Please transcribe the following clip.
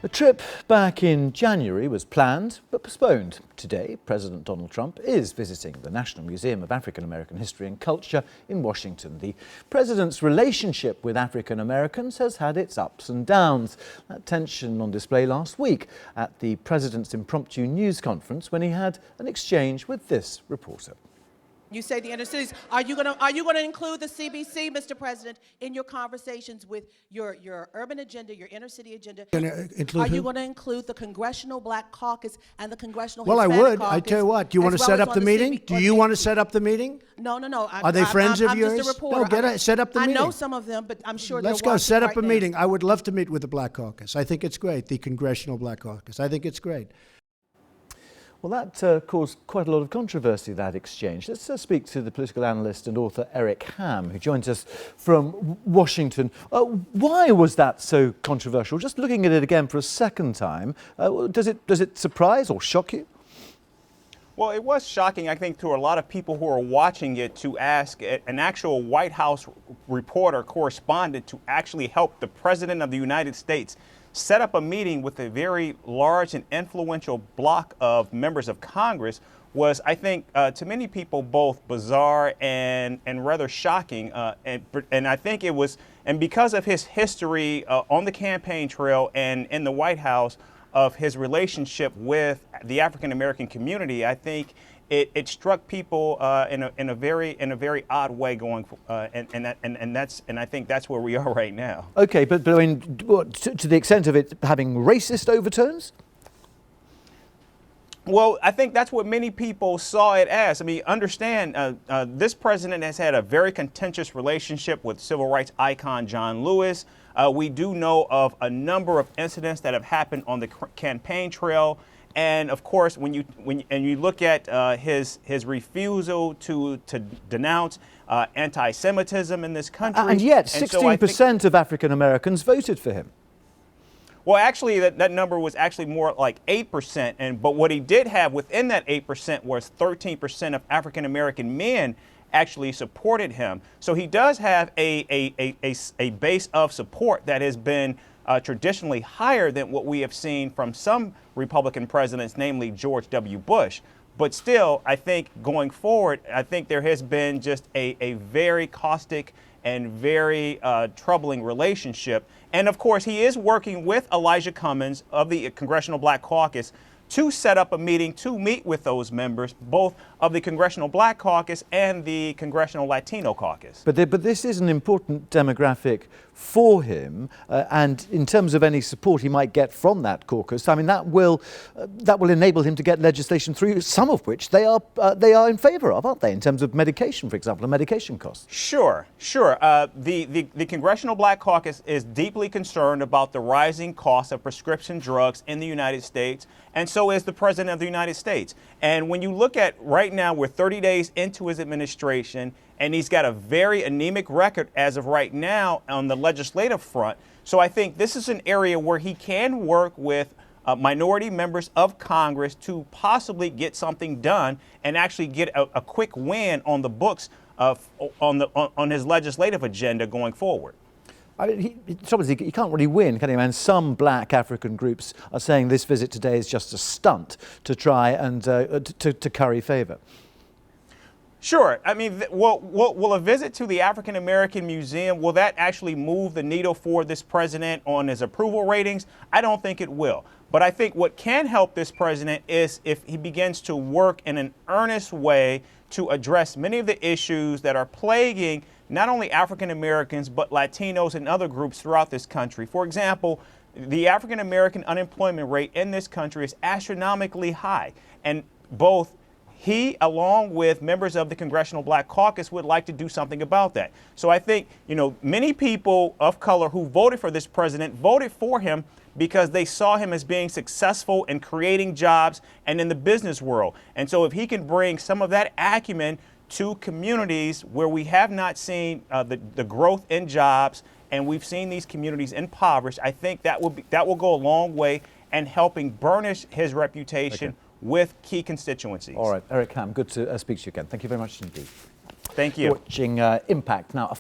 A trip back in January was planned but postponed. Today, President Donald Trump is visiting the National Museum of African American History and Culture in Washington. The president's relationship with African Americans has had its ups and downs. That tension on display last week at the president's impromptu news conference when he had an exchange with this reporter. You say the inner cities. Are you gonna include the CBC, Mr. President, in your conversations with your urban agenda, your inner city agenda? Are you going to include the Congressional Black Caucus and the Congressional Hispanic Well, I would. Caucus, I tell you what. Do you want to set up the meeting? Do you want to set up the meeting? No. Are they friends of yours? I'm just a reporter. No, set up the meeting. I know some of them, but I'm sure Let's go. Set up a meeting. I would love to meet with the Black Caucus. I think it's great. The Congressional Black Caucus. I think it's great. Well, that caused quite a lot of controversy, that exchange. Let's speak to the political analyst and author Eric Ham, who joins us from Washington. Why was that so controversial? Just looking at it again for a second time, does it surprise or shock you? Well, it was shocking, I think, to a lot of people who are watching it to ask an actual White House reporter, correspondent, to actually help the President of the United States set up a meeting with a very large and influential block of members of Congress was, I think, to many people, both bizarre and rather shocking. And I think it was, and because of his history on the campaign trail and in the White House of his relationship with the African American community, I think it struck people in a very odd way going, and I think that's where we are right now. Okay, but I mean, to the extent of it having racist overtones? Well, I think that's what many people saw it as. I mean, understand, this president has had a very contentious relationship with civil rights icon John Lewis. We do know of a number of incidents that have happened on the campaign trail. And of course, when you look at his refusal to denounce anti-Semitism in this country, and yet 16% of African Americans voted for him. Well, actually, that number was actually more like 8%. But what he did have within that 8% was 13% of African American men actually supported him. So he does have a base of support that has been traditionally higher than what we have seen from some Republican presidents, namely George W. Bush. But still, I think going forward, I think there has been just a very caustic and very troubling relationship. And of course, he is working with Elijah Cummings of the Congressional Black Caucus to set up a meeting to meet with those members, both of the Congressional Black Caucus and the Congressional Latino Caucus. But this is an important demographic for him, and in terms of any support he might get from that caucus, I mean that will enable him to get legislation through, some of which they are in favour of, aren't they? In terms of medication, for example, and medication costs. Sure. The Congressional Black Caucus is deeply concerned about the rising cost of prescription drugs in the United States, and so is the President of the United States. And when you look at right now, we're 30 days into his administration, and he's got a very anemic record as of right now on the legislative front. So I think this is an area where he can work with minority members of Congress to possibly get something done and actually get a quick win on the books on his legislative agenda going forward. I mean, obviously he can't really win, can he? And some black African groups are saying this visit today is just a stunt to try and to curry favour. Sure. I mean, will a visit to the African American Museum, will that actually move the needle for this president on his approval ratings? I don't think it will. But I think what can help this president is if he begins to work in an earnest way to address many of the issues that are plaguing not only African Americans, but Latinos and other groups throughout this country. For example, the African American unemployment rate in this country is astronomically high. And both he, along with members of the Congressional Black Caucus, would like to do something about that. So I think, many people of color who voted for this president voted for him because they saw him as being successful in creating jobs and in the business world. And so if he can bring some of that acumen to communities where we have not seen the growth in jobs, and we've seen these communities impoverished, I think that will go a long way in helping burnish his reputation with key constituencies. All right, Eric Ham, good to speak to you again. Thank you very much indeed. Thank you. Watching Impact now.